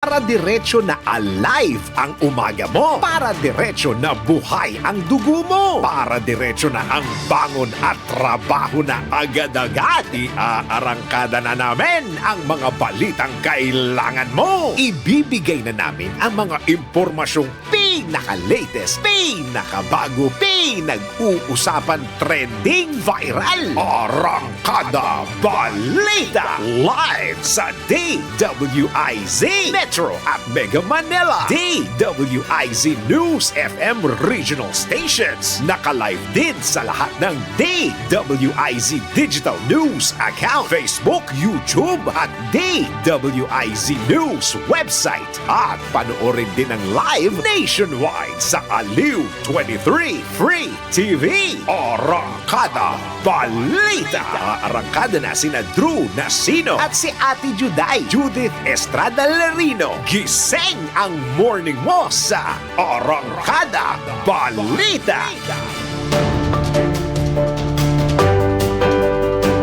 Para diretso na alive ang umaga mo. Para diretso na buhay ang dugo mo. Para diretso na ang bangon at trabaho na agad-agad. Iaarangkada na namin ang mga balitang kailangan mo. Ibibigay na namin ang mga impormasyong pinaka-latest, pinakabago, pinag-uusapan, trending, viral. Arangkada Balita live sa DWIZ Metro at Mega Manila. DWIZ News FM regional stations. Naka-live din sa lahat ng DWIZ Digital News account, Facebook, YouTube at DWIZ News website. At panoorin din ang live nationwide sa Aliw 23 Free TV. Arangkada Balita. Arangkada na sina Drew Nasino at si Ate Juday, Judith Estrada Larino. Gising ang morning mo sa Arangkada Balita.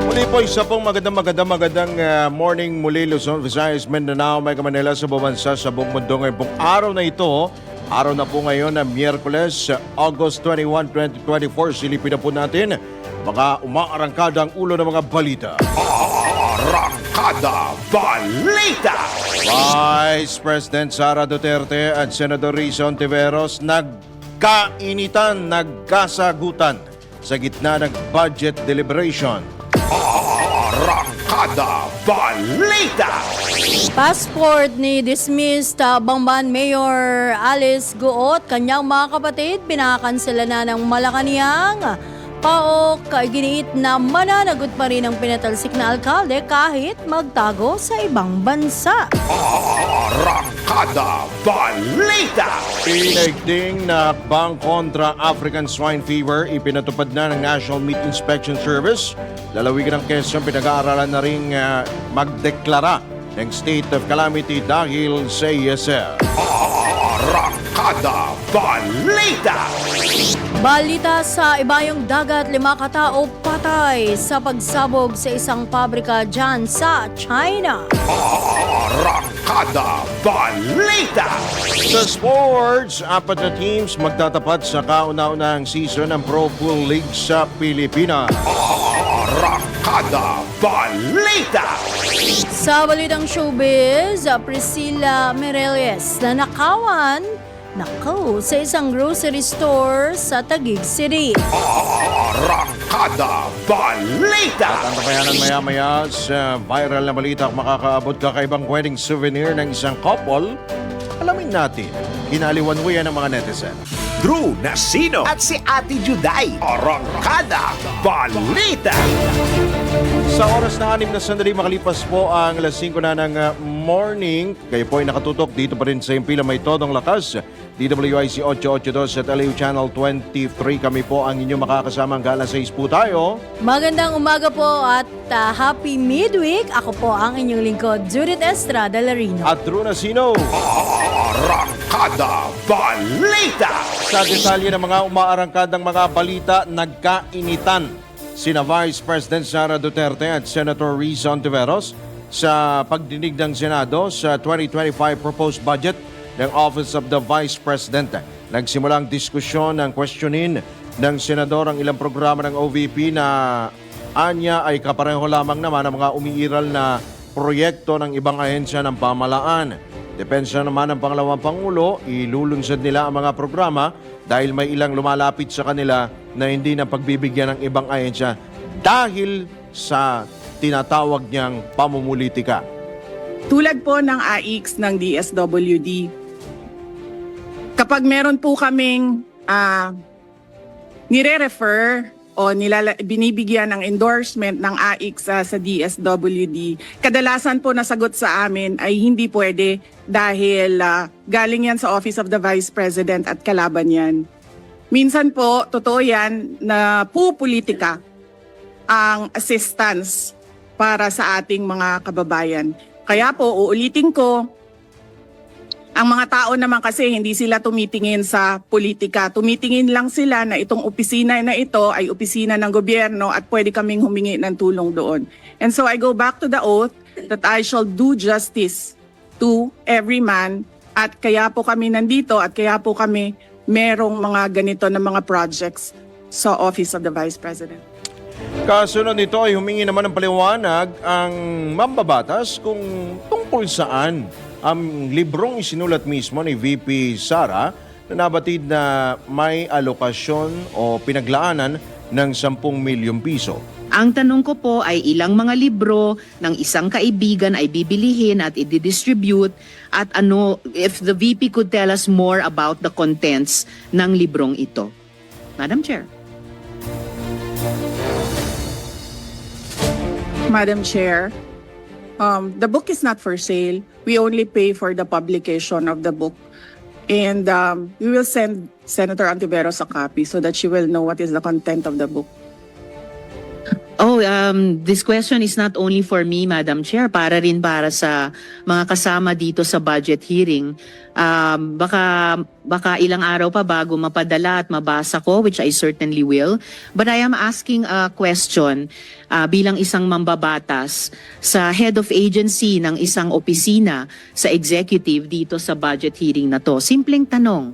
Muli po isa pong magandang morning muli Luzon, Visayas, Mindanao, Mega Manila sa buong bansa sa buong mundo. Ngayon pong araw na ito, araw na po ngayon na Miyerkules, August 21, 2024. Silipin na po natin mga umaarangkada ang ulo ng mga balita. Arangkada Balita. Vice President Sara Duterte at Senador Risa Ontiveros nagkainitan, nagkasagutan sa gitna ng budget deliberation. Arangkada Balita. Passport ni dismissed Bamban Mayor Alice Goot. Kanyang mga kapatid pinakansela na ng Malacanang. PAOK giniit na mananagot pa rin ang pinatalsik na alkalde kahit magtago sa ibang bansa. Arangkada Balita. Pinagding na hakbang kontra African Swine Fever, ipinatupad na ng National Meat Inspection Service. Lalawigan ng Quezon, pinag-aaralan na rin magdeklara ng state of calamity dahil sa ESL. Arangkada Balita. Balita sa ibayong dagat, 5 katao patay sa pagsabog sa isang pabrika dyan sa China. Arangkada Balita. Sa sports, 4 na teams magtatapat sa kauna-unahang season ng Pro Pool League sa Pilipinas. Arangkada Balita. Sa balitang showbiz, Priscilla Mireles na nakawan sa isang grocery store sa Taguig City. Arangkada Balita. At ang tabayanan maya-maya sa viral na balita makakaabot kakaibang wedding souvenir ng isang couple. Alamin natin, kinaliwanwayan ng mga netizen. Drew Nasino at si Ate Juday. Arangkada Balita. Sa oras na 6 na sandali makalipas po ang alas 5 na ng morning, kayo po ay nakatutok dito pa rin sa Impila May Todong Lakas, DWIC 882 at LU Channel 23. Kami po ang inyong makakasama hanggang alas 6 po tayo. Magandang umaga po at happy midweek. Ako po ang inyong lingkod, Judith Estrada Larino. At Drew Nasino. Arangkada Balita. Sa detalye ng mga umaarangkadang mga balita, nagkainitan sina Vice President Sara Duterte at Senator Risa Ontiveros sa pagdinig ng Senado sa 2025 proposed budget ng Office of the Vice President. Nagsimula ang diskusyon ng questionin ng Senador ang ilang programa ng OVP na anya ay kapareho lamang naman ang mga umiiral na proyekto ng ibang ahensya ng pamahalaan. Depensa naman ng pangalawang Pangulo, ilulunsad nila ang mga programa dahil may ilang lumalapit sa kanila na hindi na pagbibigyan ng ibang ahensya dahil sa tinatawag niyang pamumulitika. Tulad po ng AIX ng DSWD, kapag meron po kaming nire-refer o binibigyan ng endorsement ng AIX sa DSWD, kadalasan po nasagot sa amin ay hindi pwede dahil galing yan sa Office of the Vice President at kalaban yan. Minsan po, totoo yan na pupolitika ang assistance para sa ating mga kababayan. Kaya po, uulitin ko, ang mga tao naman kasi hindi sila tumitingin sa politika. Tumitingin lang sila na itong opisina na ito ay opisina ng gobyerno at pwede kaming humingi ng tulong doon. And so I go back to the oath that I shall do justice to every man at kaya po kami nandito at kaya po kami merong mga ganito na mga projects sa Office of the Vice President. Kasunod nito ay humingi naman ng paliwanag ang mambabatas kung tungkol saan ang librong isinulat mismo ni VP Sara na nabatid na may alokasyon o pinaglaanan ng 10 milyong piso. Ang tanong ko po ay ilang mga libro ng isang kaibigan ay bibilihin at i-distribute at ano, if the VP could tell us more about the contents ng librong ito. Madam Chair. Madam Chair, the book is not for sale. We only pay for the publication of the book. And we will send Senator Antiveros a copy so that she will know what is the content of the book. Oh, this question is not only for me, Madam Chair, para rin para sa mga kasama dito sa budget hearing. Baka ilang araw pa bago mapadala at mabasa ko, which I certainly will. But I am asking a question bilang isang mambabatas sa head of agency ng isang opisina sa executive dito sa budget hearing na to. Simpleng tanong.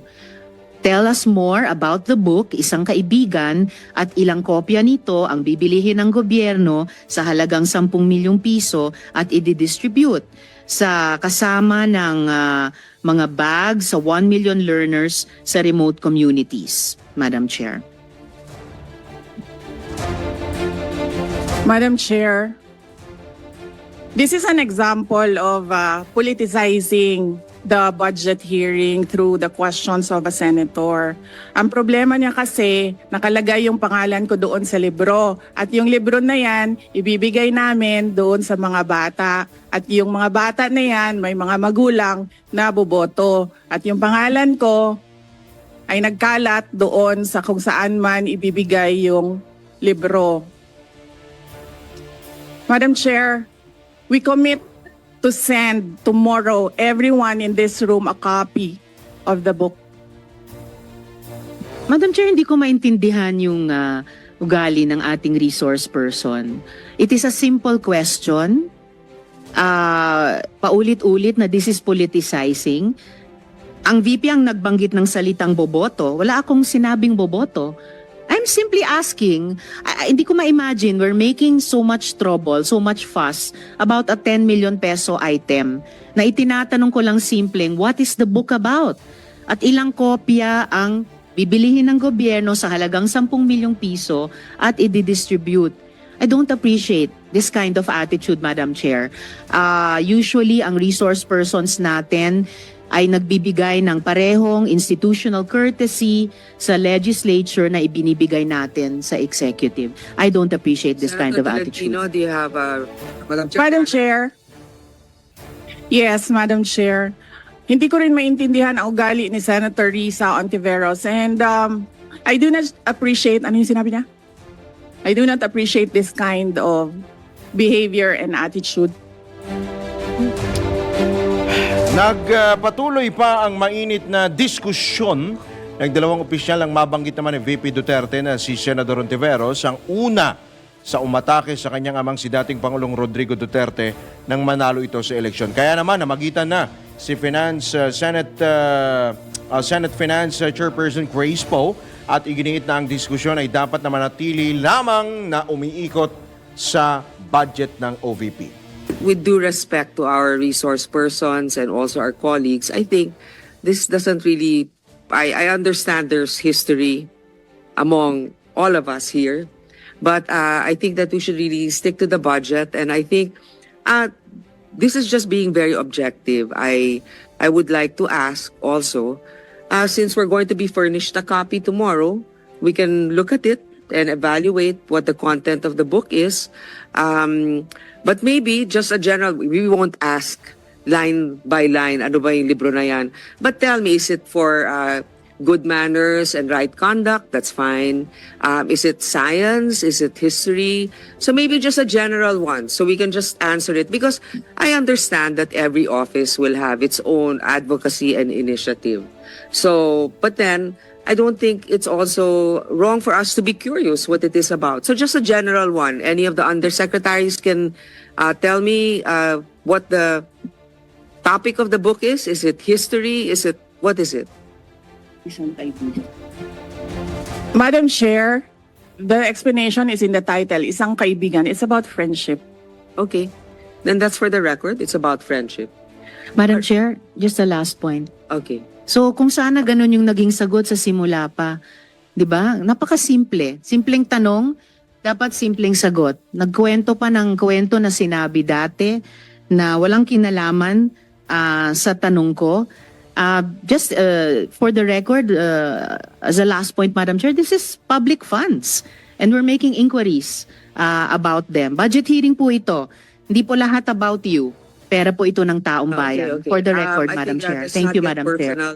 Tell us more about the book, isang kaibigan, at ilang kopya nito ang bibilihin ng gobyerno sa halagang 10 milyong piso at i-distribute sa kasama ng mga bags sa 1 million learners sa remote communities. Madam Chair. Madam Chair, this is an example of politicizing the budget hearing through the questions of a senator. Ang problema niya kasi, nakalagay yung pangalan ko doon sa libro. At yung libro na yan, ibibigay namin doon sa mga bata. At yung mga bata na yan, may mga magulang na boboto. At yung pangalan ko ay nagkalat doon sa kung saan man ibibigay yung libro. Madam Chair, we commit to send tomorrow everyone in this room a copy of the book. Madam Chair, hindi ko maintindihan yung ugali ng ating resource person. It is a simple question. Paulit-ulit na this is politicizing. Ang VP ang nagbanggit ng salitang boboto. Wala akong sinabing boboto. I'm simply asking, hindi ko ma-imagine we're making so much trouble, so much fuss about a 10 million peso item na itinatanong ko lang simpleng, what is the book about? At ilang kopya ang bibilihin ng gobyerno sa halagang 10 milyong piso at i-distribute. I don't appreciate this kind of attitude, Madam Chair. Usually, ang resource persons natin ay nagbibigay ng parehong institutional courtesy sa legislature na ibinibigay natin sa executive. I don't appreciate this kind of attitude. Tolentino, do you have Madam Chair? Madam Chair. Yes, Madam Chair. Hindi ko rin maintindihan ang ugali ni Senator Risa Ontiveros. And I do not appreciate, ano yung sinabi niya? I do not appreciate this kind of behavior and attitude. Nagpatuloy pa ang mainit na diskusyon ng dalawang opisyal ang mabanggit naman ni VP Duterte na si Senador Ontiveros ang una sa umatake sa kanyang amang si dating Pangulong Rodrigo Duterte nang manalo ito sa eleksyon. Kaya naman namagitan na si Senate Finance Chairperson Grace Poe at iginiit na ang diskusyon ay dapat na manatili lamang na umiikot sa budget ng OVP. With due respect to our resource persons and also our colleagues, I think this doesn't really, I understand there's history among all of us here, but I think that we should really stick to the budget. And I think this is just being very objective. I would like to ask also, since we're going to be furnished a copy tomorrow, we can look at it and evaluate what the content of the book is. But maybe just a general, we won't ask line by line, ano ba yung libro na yan. But tell me, is it for good manners and right conduct? That's fine. Is it science? Is it history? So maybe just a general one, so we can just answer it. Because I understand that every office will have its own advocacy and initiative. So, but then, I don't think it's also wrong for us to be curious what it is about. So just a general one. Any of the undersecretaries can tell me what the topic of the book is? Is it history? What is it? Madam Chair, the explanation is in the title, Isang Kaibigan. It's about friendship. Okay. Then that's for the record. It's about friendship. Madam Chair, just the last point. Okay. So kung sana ganun yung naging sagot sa simula pa, 'di ba? Napakasimple. Simpleng tanong, dapat simpleng sagot. Nagkwento pa ng kwento na sinabi dati na walang kinalaman sa tanong ko. Just for the record, as a last point, Madam Chair, this is public funds and we're making inquiries about them. Budget hearing po ito. Hindi po lahat about you. Pera po ito ng taong bayan. Okay. For the record, I Madam think Chair. let's Thank not you, get Madam Chair. personal.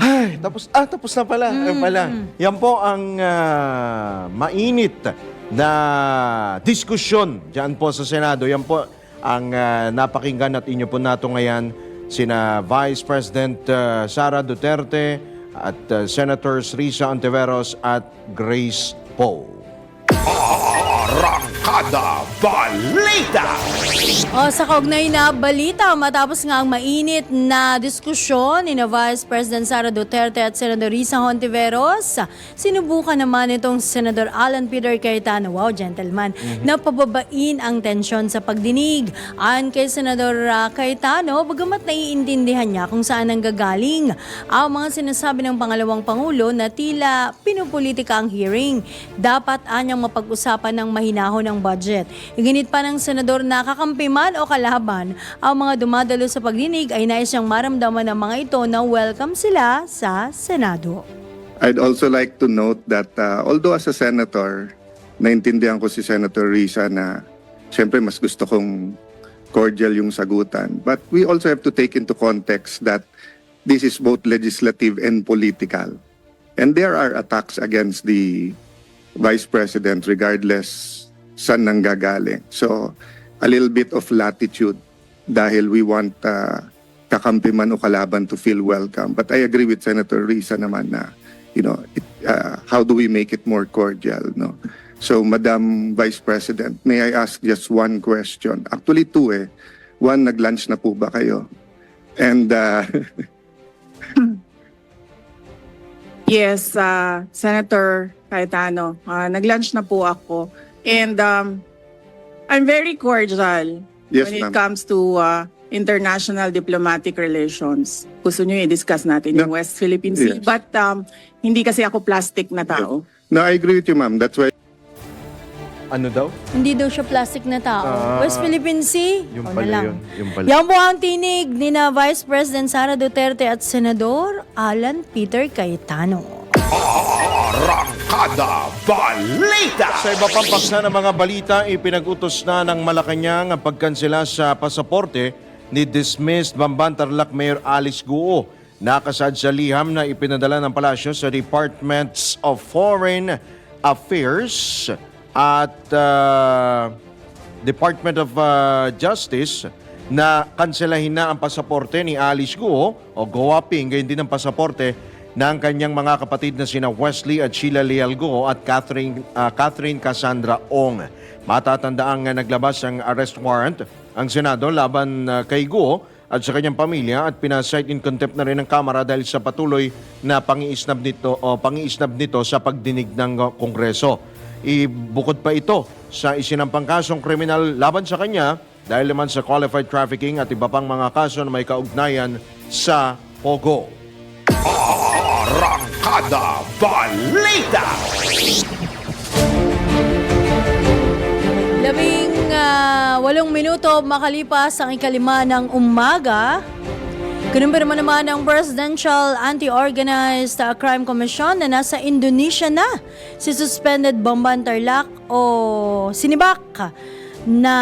Ay, tapos na pala. Ay, pala. Yan po ang mainit na diskusyon dyan po sa Senado. Yan po ang napakinggan at inyo po nato ngayon sina Vice President Sara Duterte at Senators Risa Ontiveros at Grace Poe. Arangkada Balita! O sa kaugnay na balita, matapos nga ang mainit na diskusyon ni na Vice President Sara Duterte at Senador Risa Hontiveros, sinubukan naman itong Senador Alan Peter Cayetano, wow gentleman, na pababain ang tensyon sa pagdinig. Ayon kay Senador Cayetano, bagamat naiintindihan niya kung saan ang gagaling ang mga sinasabi ng pangalawang Pangulo na tila pinupolitika ang hearing. Dapat anyang mapag-usapan ng mahinahon ang budget. Iginit pa ng Senador na kakampi man o kalaban, ang mga dumadalo sa pagdinig ay nais niyang maramdaman ng mga ito na welcome sila sa Senado. I'd also like to note that although as a senator, naintindihan ko si Senator Risa na siyempre mas gusto kong cordial yung sagutan. But we also have to take into context that this is both legislative and political. And there are attacks against the Vice President regardless saan nanggagaling. So, a little bit of latitude dahil we want kakampi man o kalaban to feel welcome. But I agree with Senator Risa naman na, how do we make it more cordial, no? So, Madam Vice President, may I ask just one question? Actually, two eh. One, nag-lunch na po ba kayo? And, Yes, Senator Cayetano, nag-lunch na po ako. And I'm very cordial Yes, when it ma'am. comes to international diplomatic relations. Gusto nyo i-discuss natin yung No. West Philippine Sea. Yes. But hindi kasi ako plastic na tao. no, I agree with you, ma'am. That's why Ano daw? Hindi daw siya plastic na tao. West Philippine Sea? Yung O pala na lang. yun. Yung pala. Yan po ang tinig ni na Vice President Sara Duterte at Senador Alan Peter Cayetano. Arangkada Balita! Sa iba pang paksa ng mga balita, ipinag-utos na ng Malacanang ang pagkansela sa pasaporte ni dismissed Bamban Tarlac Mayor Alice Guo. Nakasad sa liham na ipinadala ng palasyo sa Departments of Foreign Affairs at Department of Justice na kanselahin na ang pasaporte ni Alice Guo o Guo-Aping, gayon din ang pasaporte ng kanyang mga kapatid na sina Wesley at Sheila Leal Guo at Catherine Cassandra Ong. Matatandaang naglabas ang arrest warrant ang Senado laban kay Guo at sa kanyang pamilya at pinasight in contempt na rin ng Kamara dahil sa patuloy na pangiisnab nito sa pagdinig ng Kongreso. Bukod pa ito sa isinampang kasong kriminal laban sa kanya dahil naman sa qualified trafficking at iba pang mga kaso na may kaugnayan sa Pogo. Arangkada Balita! 8 minuto makalipas ang 5:00 ng umaga. Kinumpirma naman ng Presidential Anti-Organized Crime Commission na nasa Indonesia na si suspended Bamban Tarlac o sinibak na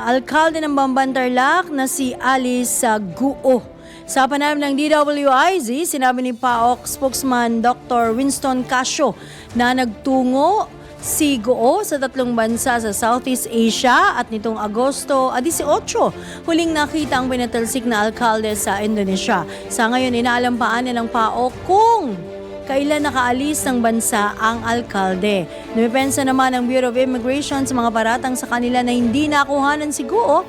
alkalde ng Bamban Tarlac na si Alice Guo. Sa panayam ng DWIZ, sinabi ni PAOK spokesman Dr. Winston Casio na nagtungo si Guo sa 3 bansa sa Southeast Asia at nitong Agosto 18, huling nakita ang pinatalsik na alkalde sa Indonesia. Sa ngayon, inaalampaan nilang PAOK kung kailan nakaalis ng bansa ang alkalde. Dumipensa naman ang Bureau of Immigration sa mga paratang sa kanila na hindi nakuhanan si Guo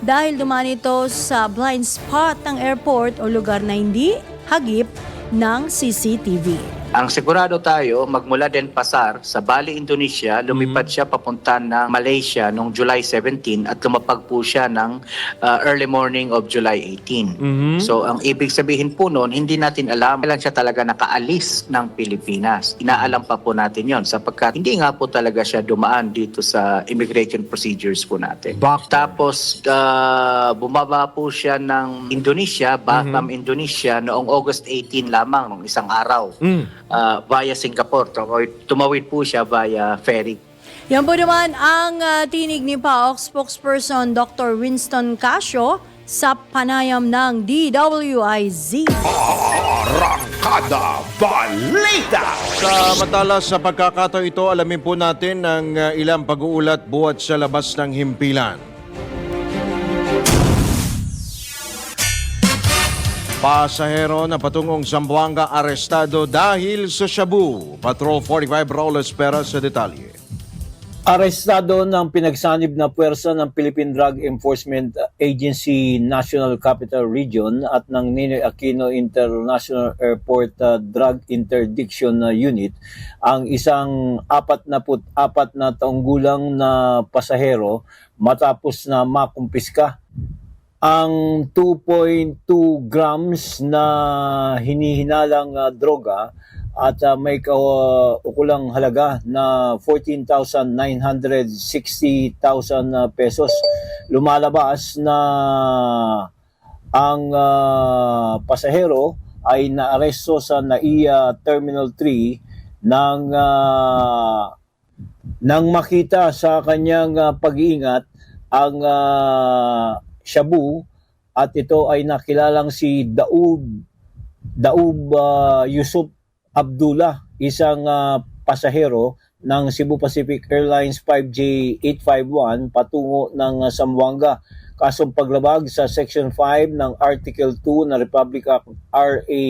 dahil dumaan ito sa blind spot ng airport o lugar na hindi hagip ng CCTV. Ang sigurado tayo, magmula Denpasar sa Bali, Indonesia, lumipad siya papunta ng Malaysia noong July 17 at lumapag po siya ng early morning of July 18. So ang ibig sabihin po noon, hindi natin alam kailan siya talaga nakaalis ng Pilipinas. Inaalam pa po natin yon sapagkat hindi nga po talaga siya dumaan dito sa immigration procedures po natin. Tapos bumaba po siya ng Indonesia, Batam, Indonesia noong August 18 lamang, noong isang araw. Via Singapore. Tumawid po siya via ferry. Yan po naman ang tinig ni PAOK spokesperson Dr. Winston Casio sa panayam ng DWIZ. Arangkada Balita! Samantala sa pagkakataon ito, alamin po natin ang ilang pag-uulat buhat sa labas ng himpilan. Pasahero na patungong Zamboanga arestado dahil sa shabu. Patrol 45 Raul Espera sa detalye. Arestado ng pinagsanib na puwersa ng Philippine Drug Enforcement Agency National Capital Region at ng Ninoy Aquino International Airport Drug Interdiction Unit ang isang 44 na taong gulang na pasahero matapos na makumpiska ang 2.2 grams na hinihinalang droga at may kaukulang halaga na 14,960,000 pesos. Lumalabas na ang pasahero ay naaresto sa NAIA Terminal 3 nang makita sa kanyang pag-iingat ang shabu at ito ay nakilalang si Daub Yusuf Abdullah, isang pasahero ng Cebu Pacific Airlines 5J851 patungo ng Zamboanga. Kasong paglabag sa Section 5 ng Article 2 ng Republic Act RA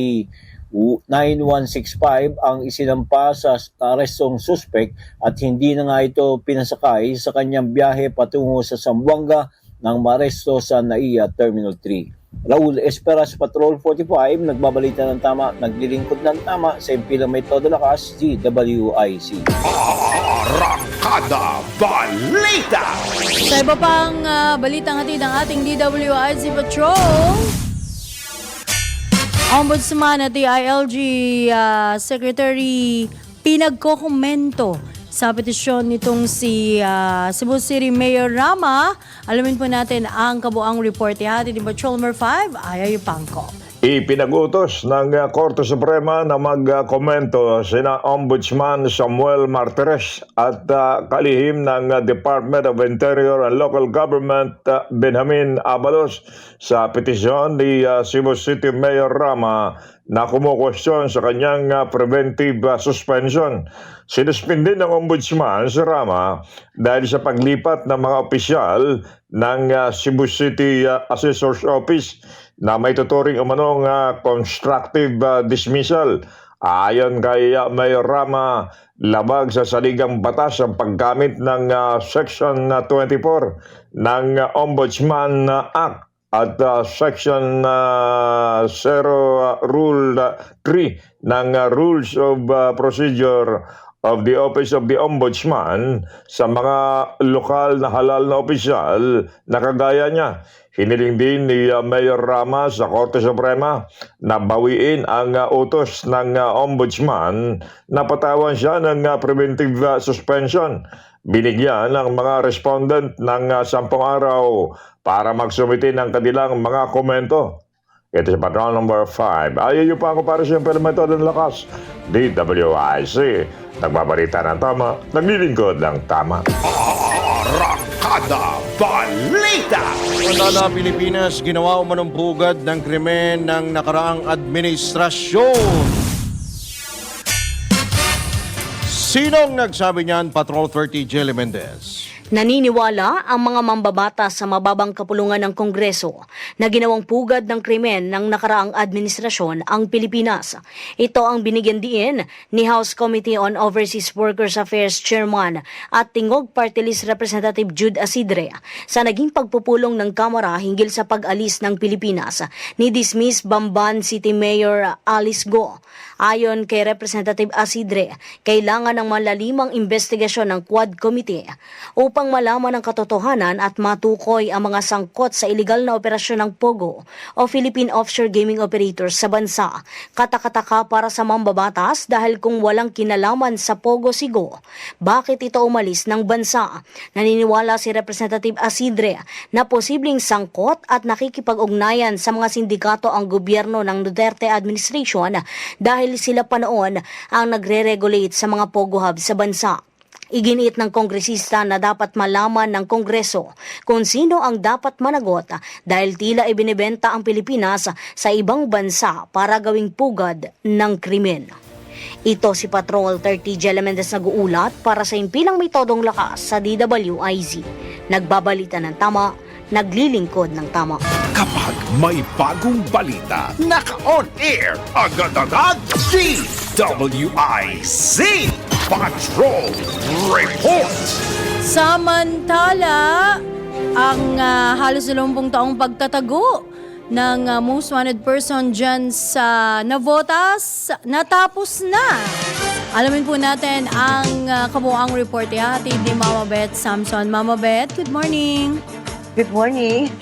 9165 ang isinampa sa arestong suspect at hindi na nga ito pinasakay sa kanyang biyahe patungo sa Zamboanga nang maresto sa NAIA Terminal 3. Raul Esperas, Patrol 45, nagbabalita ng tama, naglilingkod ng tama sa impilang may todo lakas, DWIC. Arangkada Balita! Sa iba pang balitang hatid ng ating DWIZ Patrol, Ombudsman at DILG Secretary pinagkokomento sa petisyon nitong si Cebu City Mayor Rama. Alamin po natin ang kabuang report. Ihatid ni Patrol number 5, Ayaw Pangko. Ipinagutos ng Korte Suprema na magkomento sina Ombudsman Samuel Martires at kalihim ng Department of Interior and Local Government Benjamin Abalos sa petisyon ni Cebu City Mayor Rama na kumukwestiyon sa kanyang preventive suspension. Sinuspindi ng Ombudsman si Rama dahil sa paglipat ng mga opisyal ng Cebu City Assessor's Office na may tuturing umanong constructive dismissal. Ayon kay Mayor Rama, labag sa saligang batas ang paggamit ng Section 24 ng Ombudsman Act at Section 0 Rule 3 ng Rules of Procedure of the Office of the Ombudsman sa mga lokal na halal na opisyal na kagaya niya. Hiniling din ni Mayor Rama sa Korte Suprema na bawiin ang utos ng Ombudsman na patawan siya ng preventive suspension. Binigyan ng mga respondent ng 10 araw para magsumite ng kanilang mga komento. Ito si Patrol number 5. Ayaw pa ako para siyempre ng metodo ng lakas. DWIC. Nagbabalita ng tama, naglilingkod ng tama. Arangkada Balita! Samantala, Pilipinas, ginawa umanong pugad ng krimen ng nakaraang administrasyon. Sinong nagsabi niyan, Patrol 30 Jelly Mendez? Naniniwala ang mga mambabatas sa mababang kapulungan ng Kongreso na ginawang pugad ng krimen ng nakaraang administrasyon ang Pilipinas. Ito ang binigyan diin ni House Committee on Overseas Workers Affairs Chairman at Tingog Party List Representative Jude Asidre sa naging pagpupulong ng Kamara hinggil sa pag-alis ng Pilipinas ni dismiss Bamban City Mayor Alice Go. Ayon kay Representative Asidre, kailangan ng malalimang investigasyon ng Quad Committee upang malaman ang katotohanan at matukoy ang mga sangkot sa iligal na operasyon ng POGO o Philippine Offshore Gaming Operators sa bansa. Katakataka para sa mambabatas dahil kung walang kinalaman sa POGO si Go, bakit ito umalis ng bansa? Naniniwala si Representative Asidre na posibleng sangkot at nakikipag-ugnayan sa mga sindikato ang gobyerno ng Duterte administration dahil sila pa noon ang nagre-regulate sa mga POGO hub sa bansa. Iginiit ng kongresista na dapat malaman ng Kongreso kung sino ang dapat managot dahil tila ibinebenta ang Pilipinas sa ibang bansa para gawing pugad ng krimen. Ito si Patrol 30 Jella Mendez nag-uulat para sa Impilang May Todong Lakas sa DWIZ. Nagbabalita ng tama, naglilingkod ng tama. Kapag may bagong balita, naka-on air, agad-agad, DWIZ Patrol Report. Samantala, ang halos 20 taong pagtatago ng most wanted person dyan sa Navotas natapos na. Alamin po natin ang kabuuang report hatid ni Mama Beth Samson. Mama Beth, good morning. Good morning.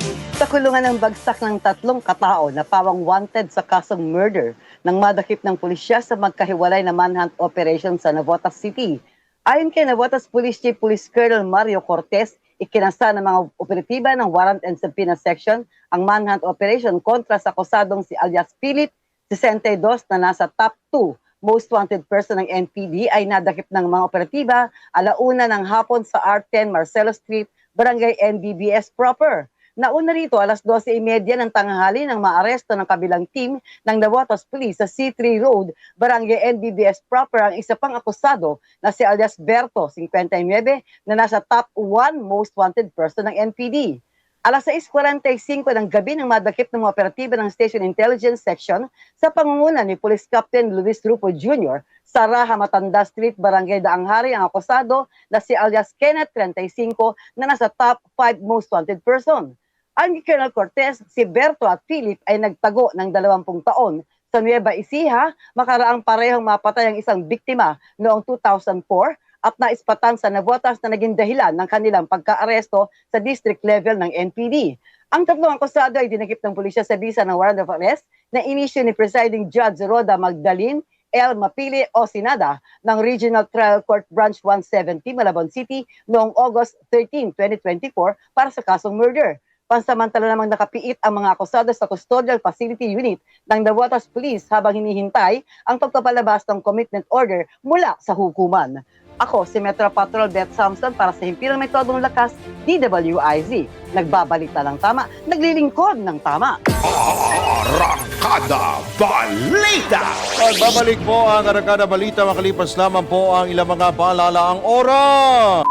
Sa kulungan ng bagsak ng 3 katao na pawang wanted sa kasong murder ng madakip ng pulisya sa magkahiwalay na manhunt operation sa Navotas City. Ayon kay Navotas Police Chief Police Colonel Mario Cortez, ikinasa ng mga operatiba ng Warrant and Subpoena Section ang manhunt operation kontra sa akusadong si alias Philip 62 na nasa top 2 most wanted person ng NPD ay nadakip ng mga operatiba alauna ng hapon sa R10 Marcelo Street, Barangay NBBS proper. Nauna rito, alas 12:30 ng tanghali nang maaresto ng kabilang team ng Navotas Police sa C3 Road, Barangay NBBS proper ang isa pang akusado na si alias Berto, 59, na nasa top 1 most wanted person ng NPD. Alas 6:45 ng gabi nang madakip ng mga operatiba ng Station Intelligence Section sa pangunguna ni Police Captain Luis Rupo Jr. sa Raha Matanda Street, Barangay Daanghari ang akusado na si alias Kenneth, 35, na nasa top 5 most wanted person. Ang Colonel Cortez, si Berto at Philip ay nagtago ng 20 taon sa Nueva Ecija, makaraang parehong mapatay ang isang biktima noong 2004 at naispatan sa Navotas na naging dahilan ng kanilang pagka-aresto sa district level ng NPD. Ang 3 akusado ay dinakip ng pulisya sa bisa ng warrant of arrest na inisyu ni Presiding Judge Roda Magdalene L. Mapili Osinada ng Regional Trial Court Branch 170, Malabon City noong August 13, 2024 para sa kasong murder. Pansamantala namang nakapiit ang mga akusado sa Custodial Facility Unit ng Navotas Police habang hinihintay ang pagpapalabas ng commitment order mula sa hukuman. Ako si Metro Patrol Beth Samson para sa Himpilang May Todong Lakas, DWIZ. Nagbabalita ng tama, naglilingkod ng tama. Arangkada Balita. Pagbabalik po ang Arangkada Balita, makalipas lamang po ang ilang mga paalalaang oras.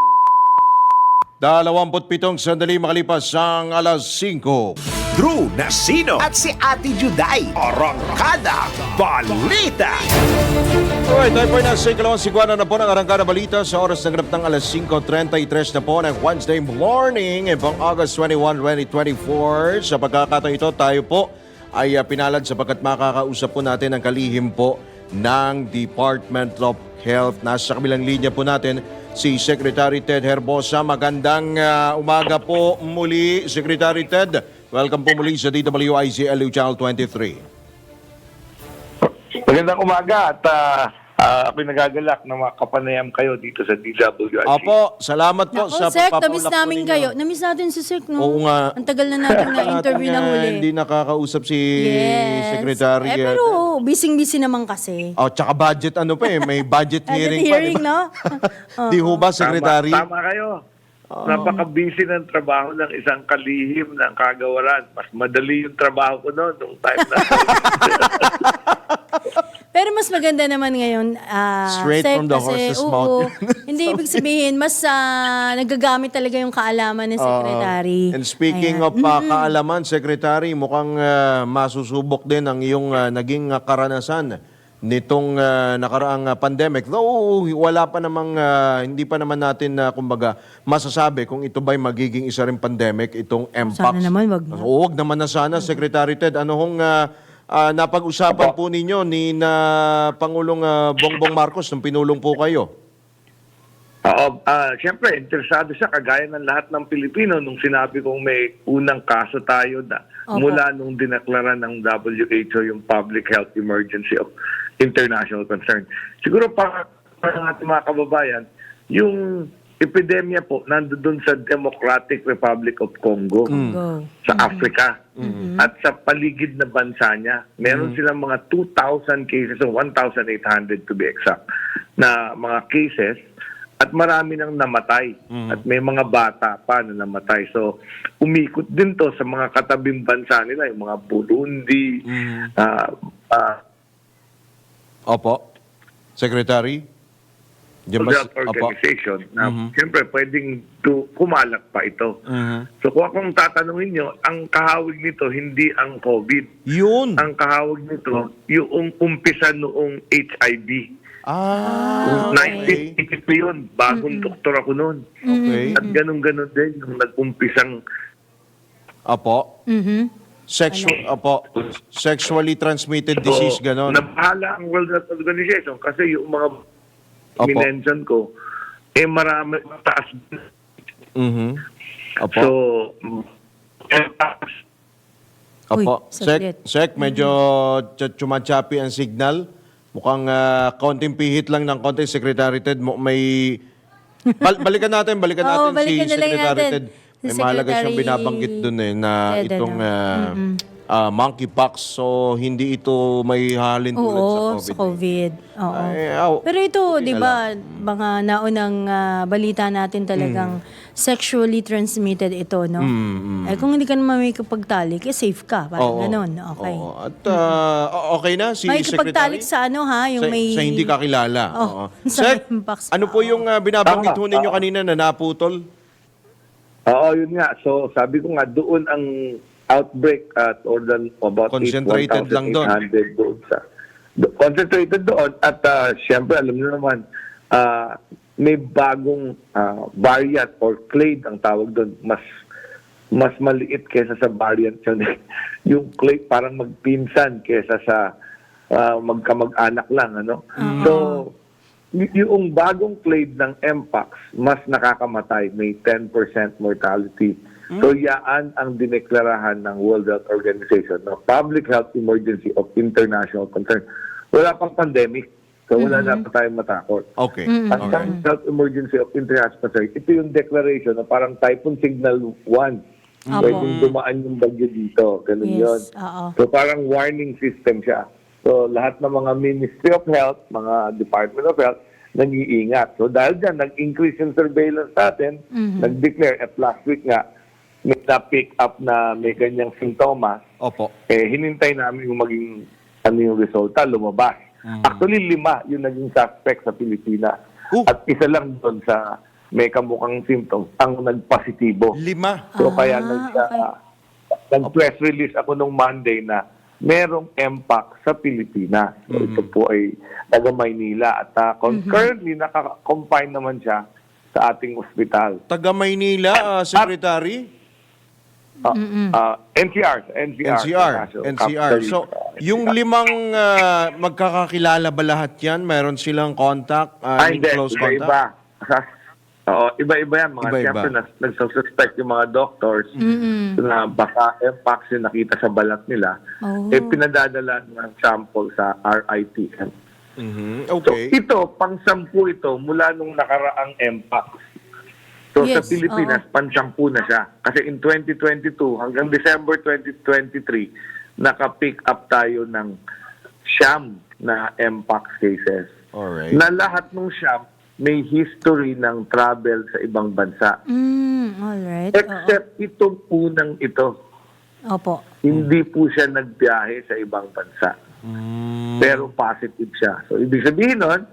27 sandali makalipas ang alas 5. Drew Nasino at si Ate Juday. Arangkada Balita. Alright, tayo po ay nasa ikalawang sigwana na po ng Arangkada Balita sa oras ng ganap ng alas 5:33 na po ng Wednesday morning, pang August 21, 2024. Sa pagkakataon ito, tayo po ay pinalad sapagkat makakausap po natin ang kalihim po ng Department of Health. Nasa kabilang linya po natin si Secretary Ted Herbosa. Magandang umaga po muli, Secretary Ted. Welcome po muli sa DWIZ LU Channel 23. Magandang umaga at ako'y nagagalak na makapanayam kayo dito sa DWIZ. Opo, salamat po sa Sek, pagpapaulak namiss po namin ninyo. kayo. Namiss natin si Sek, no? Oo nga. Ang tagal na natin na-interview na huli. Hindi nakakausap si Secretary. Pero busy-busy naman kasi. Oh, tsaka budget may budget hearing pa. Hearing, no? Di ho ba, Secretary? Tama kayo. Napaka-busy ng trabaho ng isang kalihim ng kagawaran. Mas madali yung trabaho ko noon nung time na. Pero mas maganda naman ngayon, Straight Sec, from the kasi, horse's oo, mouth. hindi ibig sabihin, mas nagagamit talaga yung kaalaman ng Secretary. And speaking Ayan. of kaalaman, Secretary, mukhang masusubok din ang iyong naging karanasan nitong nakaraang pandemic. Though wala pa namang, hindi pa naman natin, kumbaga, masasabi kung ito ba'y magiging isa rin pandemic, itong MPOX. Sana naman, wag na. Oo, wag naman na sana, Secretary Ted. Ano hong napag-usapan po ninyo ni Pangulong Bongbong Marcos nung pinulong po kayo? Oo, siyempre, interesado siya kagaya ng lahat ng Pilipino nung sinabi kong may unang kaso tayo na Opo. mula nung dineklara ng WHO yung public health emergency of international concern. Siguro para ng ating mga kababayan, yung epidemya po nandoon sa Democratic Republic of Congo, Go. sa Africa, at sa paligid na bansa niya. Meron silang mga 2,000 cases, so 1,800 to be exact, na mga cases. At marami nang namatay. At may mga bata pa na namatay. So, umikot din to sa mga katabing bansa nila, yung mga Burundi. Opo. Secretary? World Health Organization. Na, siyempre, pwedeng kumalat pa ito. So, kung akong tatanungin nyo, ang kahawig nito, hindi ang COVID. Yun. Ang kahawig nito, yung umpisa noong HIV. Okay. 1982 yun. Bagong doktor ako noon. Okay. At ganun-ganun din yung nag-umpisang Opo. Sexually transmitted disease, ganon. Nabahala ang World Health Organization kasi yung mga Opo. minention ko, marami mataas. Opo. So, Opo. Uy, saglit. Sec, medyo chumachapi ang signal. Mukhang konting pihit lang ng konti, Secretary Ted. May... balikan natin Oo, si balikan na lang Secretary natin. Ted. Si May mahalaga siyang Secretary binabanggit dun na Ted, itong ano. monkeypox. So, hindi ito may halin tulad Oo, sa sa COVID. COVID. Oo. Ay, Pero ito, okay di na ba, mga naunang balita natin talagang sexually transmitted ito, no? Eh, kung hindi ka naman may kapagtalik, safe ka. Parang Oo. ganun. Okay. Oo. At okay na si May Secretary? kapagtalik sa ano, ha? Yung may... Sa hindi kakilala. Oo. Oo. Sa Sec, Mpox ano pa, po yung binabanggit ho ninyo Tama. kanina na naputol? oo, yun nga. So, sabi ko nga, doon ang outbreak at or than about Concentrated lang doon. 1,800 doon sa concentrated doon at syempre alam niyo naman may bagong variant or clade ang tawag doon, mas maliit kaysa sa variant yung clade parang magpinsan kaysa sa magkamag-anak lang, ano. So yung bagong clade ng Mpox mas nakakamatay, may 10% mortality. So yaan ang dineklarahan ng World Health Organization na public health emergency of international concern. Wala pang pandemic, so wala na pa tayong matakot. Okay. Ang public health emergency of international concern, ito yung declaration na parang Typhoon Signal 1. Pwedeng dumaan yung bagyo dito. Ganun yun. Yes, oo. So parang warning system siya. So lahat ng mga Ministry of Health, mga Department of Health, nag-iingat. So dahil dyan, nag-increase yung surveillance natin, nag-declare at last week nga, may na-pick up na may ganyang sintomas, Opo. hinintay namin yung maging yung resulta, lumabas. Actually, 5 yung naging suspect sa Pilipinas. At isa lang doon sa may kamukhang symptoms ang nagpositibo. 5. So kaya nag-press release ako nung Monday na merong Mpox sa Pilipinas. So ito po ay taga Maynila at currently naka-confine naman siya sa ating ospital. Taga Maynila, Secretary? NCR. So, yung 5 magkakakilala ba lahat yan? Mayroon silang contact, Hindi, close contact? iba-iba. Oo, iba-iba yan. Iba-iba. Siyempre, nagsuspect yung mga doctors na baka Mpox yung nakita sa balat nila. Pinadadala ng sample sa RITM. Okay. So, ito, pang-10 ito mula nung nakaraang Mpox. So, sa Yes, Pilipinas, pang-10 na siya. Kasi in 2022, hanggang December 2023, naka-pick up tayo ng siyam na Mpox cases. Alright. Na lahat ng siyam may history ng travel sa ibang bansa. Alright. Except itong unang ito. Opo. Hindi po siya nagbiyahe sa ibang bansa. pero positive siya. So, ibig sabihin nun,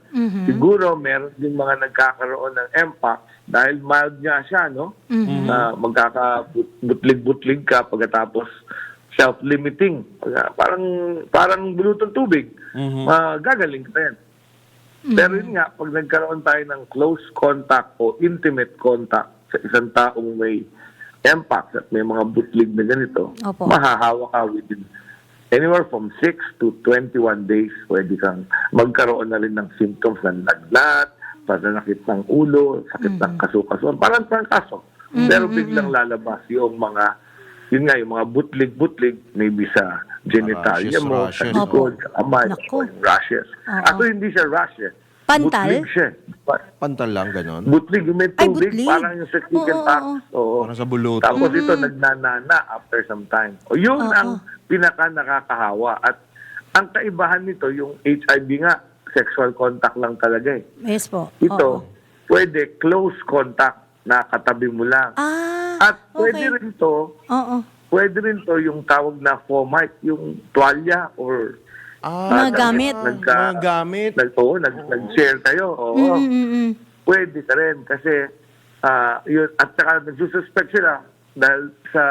siguro meron din mga nagkakaroon ng MPOX dahil mild nga siya, no? Na magkakabutlig-butlig ka pagkatapos self-limiting. Parang bulutong tubig. Magagaling ka rin. Pero yun nga, pag nagkaroon tayo ng close contact o intimate contact sa isang taong may MPOX at may mga butlig na ganito, Opo. mahahawa ka within anywhere from 6 to 21 days, pwede kang magkaroon na rin ng symptoms ng lagnat, pananakit ng ulo, sakit ng kaso-kasuan, parang kaso. Pero biglang lalabas yung mga, yun nga, yung mga butlig-butlig, maybe sa genitalia mo, sa rashes. likod, sa kamay, Naku. o yung rashes. Oo. Ako hindi siya rashes. Pantal? Butlig siya. Pantal lang, ganon. Butlig, yung may Ay, tubig, butlig. parang yung sa chicken pox. Oo. Parang sa buluto. Tapos ito, nagnanana after some time. O yun ang pinaka nakakahawa. At ang kaibahan nito, yung HIV nga, sexual contact lang talaga eh. Yes po. Ito, pwede close contact na katabi mo lang. At pwede rin to, pwede rin to yung tawag na fomite, yung tuwalya or Mga gamit. Mga gamit. nag-share kayo. Oo. Pwede ka rin kasi yun, at saka nagsususpect sila dahil sa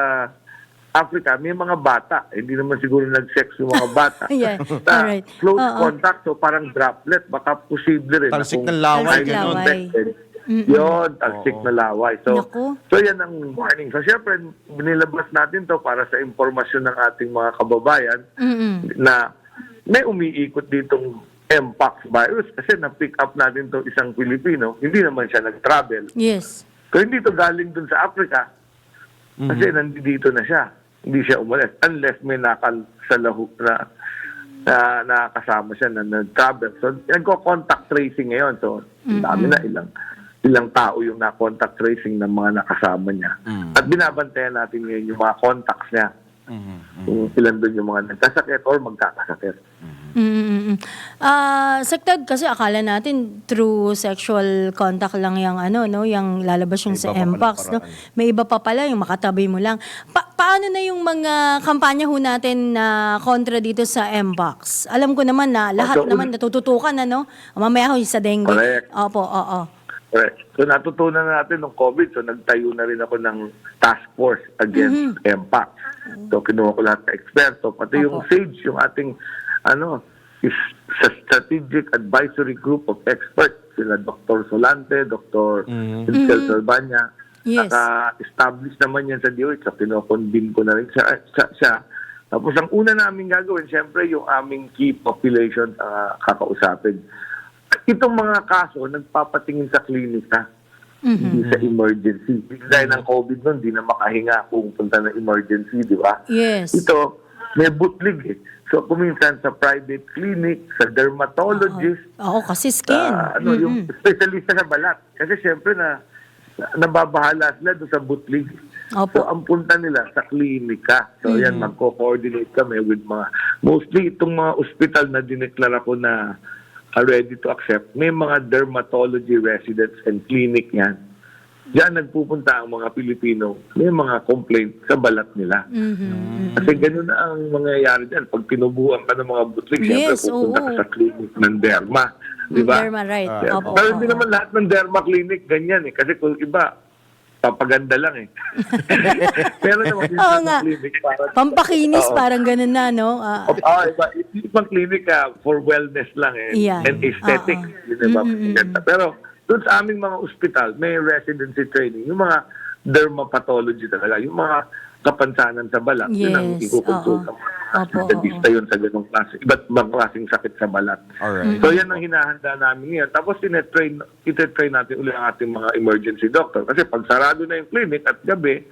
Africa, may mga bata. Hindi naman siguro nag-sex yung mga bata. Yeah. Na Alright. close contact, so parang droplet. Baka posible rin. Talsik na kung ng laway, ay ganon. infected. Yun, talsik na laway. So, Naku. so yan ang warning. So, syempre, binilabas natin to para sa impormasyon ng ating mga kababayan na may umiikot ditong Mpox virus kasi na-pick up natin to isang Pilipino, hindi naman siya nag-travel. Yes. So hindi to galing dun sa Africa kasi nandito na siya. Hindi siya umalis unless may nakasalahu na kasama siya na nag-travel. So nagko-contact tracing ngayon. So dami na ilang tao yung na-contact tracing ng mga nakasama niya. At binabantayan natin ngayon yung mga contacts niya. Kung ilan doon yung mga nagkasakit or magkakasakit. Sected kasi akala natin through sexual contact lang yung yung lalabas yung sa Mpox, no? May iba pa pala yung makatabi mo lang. Paano na yung mga kampanya ho natin na kontra dito sa Mpox? Alam ko naman na lahat naman natututukan mamaya ho yung sa dengue. Correct. Opo, oo. Correct. So natutunan na natin ng COVID, so nagtayo na rin ako ng task force against Mpox. So kinuha ko lahat ng eksperto, pati yung SAGE, yung ating is sa Strategic Advisory Group of Experts, sila Dr. Solante, Dr. Michelle Salvania. Yes. Naka-establish naman yan sa DOH, so kino-convene ko na rin siya. Tapos ang una namin gagawin, siyempre yung aming key population kakausapin. Itong mga kaso, nagpapatingin sa klinika, hindi sa emergency. Dahil ng COVID nun, di na makahinga kung punta ng emergency, di ba? Yes. Ito, may butlig eh. So, kuminsan sa private clinic, sa dermatologist, Oo, kasi skin. yung specialista sa balat. Kasi siyempre nababahala sila doon sa butlig. Opo. So, ang punta nila sa klinika. So, yan, magko-coordinate kami with mostly itong mga ospital na dineklara ko na ready to accept. May mga dermatology residents and clinic yan. Diyan nagpupunta ang mga Pilipino. May mga complaint sa balat nila. Kasi gano'n na ang mangyayari dyan. Pag tinubuhan ka ng mga butlig, Yes, siyempre pupunta ka oo. sa clinic ng derma. Di ba? Derma, right. Opo, Pero hindi oo. naman lahat ng derma clinic ganyan eh. Kasi kung iba, papaganda lang eh. Pero naman yung Oo nga. clinic para... Pampakinis, Oo. parang ganun na, no? Ibang clinic for wellness lang eh. Yeah. And aesthetic. Yun diba? Pero doon sa aming mga ospital, may residency training. Yung mga dermapathology talaga. Yung mga kapansanan sa balat. Yun ang Yes, ikukonsulta mo. Opo, Dentista yun sa ganong klase. Iba't ibang klaseng sakit sa balat. Alright. So yan ang hinahanda namin ngayon. Tapos ititrain natin ulit ang ating mga emergency doctor. Kasi pag sarado na yung clinic at gabi,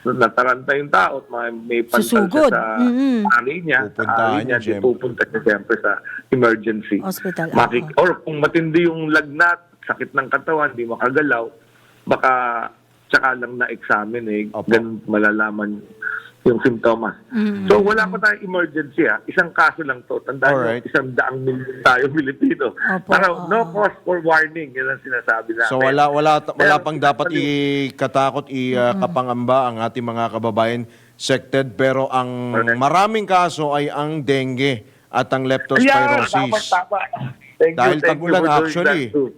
nataranta yung tao at may pantal Susugod. siya sa ari niya. Pupuntahan niya, siyempre. Pupunta niya siyempre sa emergency. Hospital. Or kung matindi yung lagnat, sakit ng katawan, di makagalaw, baka tsaka lang na-examine eh. Opo. Ganun malalaman yung simptomas. So wala pa tayong emergency Isang kaso lang to. Tandaan Alright. nyo, 100 million tayo Pilipino. Opo, Pero no cause for warning. Yan ang sinasabi namin. So wala Pero, pang dapat ikatakot, kapangamba ang ating mga kababayan sected, pero ang Correct. maraming kaso ay ang dengue at ang Ayan, leptospirosis. tama. Thank Dahil you tag-ulan, for doing actually. that too.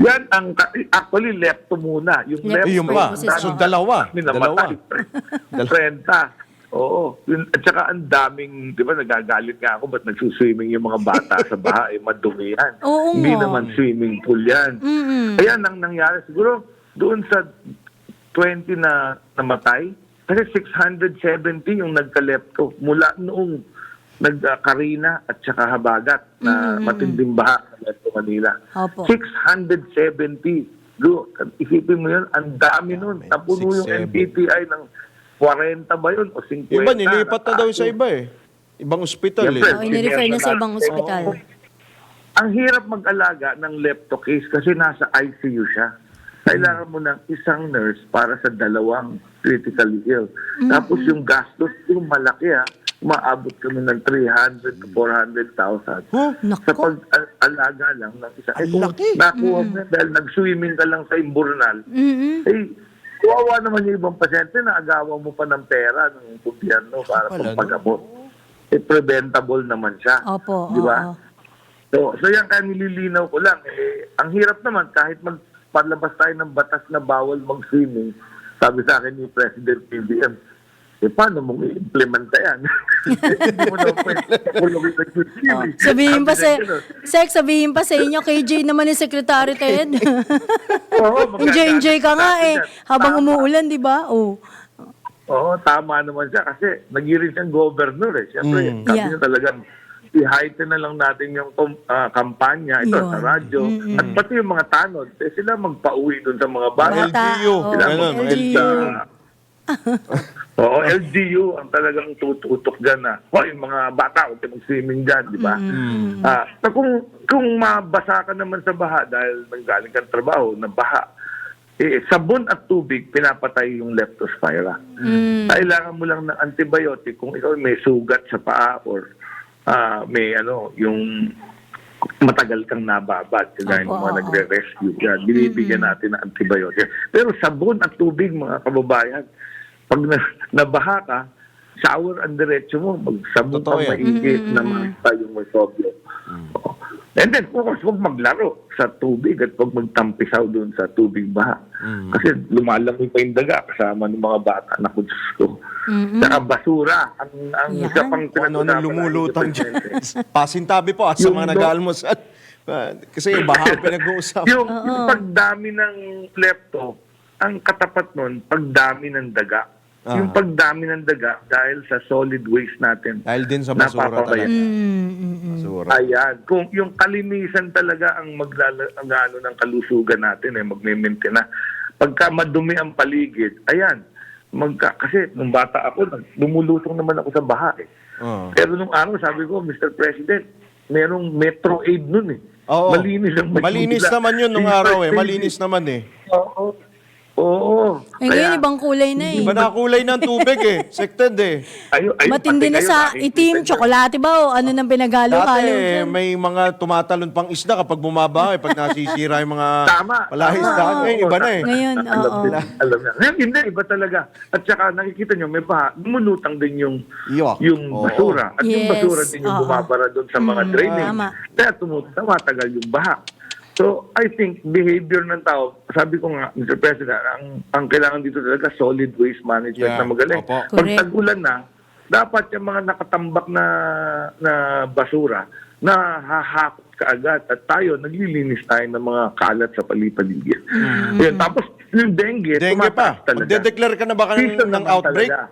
Yan ang actually lepto muna. Yung Lepto. Yung pa. Leptospirosis, So, oo. dalawa. Minamatay. 30. Oo. At saka ang daming, di ba, nagagalit nga ako, ba't nagsuswimming yung mga bata sa baha, madumi yan. Oo Hindi nga. naman swimming pool yan. Kaya nang nangyari, siguro doon sa 20 na namatay, kasi 670 yung nagka-lepto mula noong nagkarina at saka habagat na matinding baha sa Metro Manila. Opo. 670. Isipin mo yun, ang dami nun. Napuno yung 67. NPTI ng 40 ba yun o 50? Iba, nilipat na daw sa iba eh. Ibang ospital eh. Siyempre. Oo, inirefer na sa ibang ospital. Ang hirap mag-alaga ng lepto case kasi nasa ICU siya. Kailangan mo ng isang nurse para sa dalawang critically ill. Tapos yung gastos, yung malaki umaabot kami ng 300 to 400,000 Huh? sa Nako. pag-alaga lang ng isa. Ang Kung laki. nakuha mo yan dahil nag-swimming ka lang sa imburnal, kuwawa naman yung ibang pasyente na agawan mo pa ng pera ng gobyerno para Wala, pagpagamot. Preventable naman siya. Opo, Di ba? oo. So yan kaya nililinaw ko lang. Ang hirap naman kahit magpalabas tayo ng batas na bawal mag-swimming, sabi sa akin ni President PBM, paano mong i-implement yan? Hindi mo naman pwede pulawin na swimming. Sabihin pa Sabi sa, na gano'n. sabihin pa sa inyo, KJ naman yung Secretary Ted. Oo, Enjoy ka nga eh. Habang Tama. umuulan, di ba? Oh. Oo, tama naman siya kasi nag-hearing siyang governor eh. Siyempre, sabi Yeah. niya talagang i-heighten na lang natin yung kampanya ito Yun. sa radyo at pati yung mga tanod. Sila magpauwi dun sa mga bahay. Bata, LGU. oo. Sila Ganun, LGU. Oo, LGU ang talagang tututok dyan na, yung mga bata, huwag kayo mag-swimming dyan, di ba? So kung mabasa ka naman sa baha dahil nanggaling kang trabaho na baha, sabon at tubig, pinapatay yung leptospira. Kailangan mo lang ng antibiotic kung ikaw may sugat sa paa or may yung matagal kang nababad kaya yung mga nagre-rescue yan. Binibigyan natin ng antibiotic. Pero sabon at tubig, mga kababayan, pag nabaha ka, shower ang diretso mo, magsabon Totoo kang yan. maigit na makita yung mikrobyo. And then, of course, huwag maglaro sa tubig at huwag magtampisaw doon sa tubig baha. Kasi lumalangoy pa yung daga kasama ng mga bata na kudus ko. Saka basura. Ang Yan. isa pang Kung ano pinag-usapan lumulutang natin, dyan. Pasintabi po sa Yung mga do- nag-aalmusal. Kasi yung baha ang pinag-uusapan. yung pagdami ng lepto, ang katapat nun, pagdami ng daga. Yung pagdami ng daga dahil sa solid waste natin. Dahil din sa basura napapabayaan. talaga. Basura. Ayan. Kung yung kalinisan talaga ang ang ng kalusugan natin, magme-maintain na. Pagka madumi ang paligid, ayan. Kasi nung bata ako, lumulutong naman ako sa baha eh. Pero nung araw, sabi ko, Mr. President, merong Metro Aid nun eh. Oo. Malinis ang Maynila. Malinis naman yun nung araw eh. Malinis naman eh. Oo. Oo. Eh, ngayon, ibang kulay na eh. Iba na kulay ng tubig eh. Sected eh. Matindi na sa itim, tsokolate ba o ano nang pinagalo-halo Dati dyan? may mga tumatalon pang isda kapag bumaba eh. Pag nasisira yung mga Tama. palaisdaan. Tama. Eh, iba na eh. Ngayon, oo. Alam na. Ngayon, hindi, iba talaga. At saka nakikita nyo, may baha, lumulutang din yung Yuck. yung Oo. basura. At yung Yes, basura din yung oo. bumabara doon sa mga drainage. Tama. Kaya tumatagal yung baha. So, I think behavior ng tao, sabi ko nga, Mr. President, ang kailangan dito talaga solid waste management Yeah. na magaling. Opo. Pag Correct. tag-ulan na, dapat yung mga nakatambak na basura na hahakot kaagad at tayo, naglilinis tayo ng mga kalat sa palipaligid. Yun, tapos yung dengue, Dengue tumataas pa. talaga. Magde-declare ka na ba Season ng naman outbreak? talaga.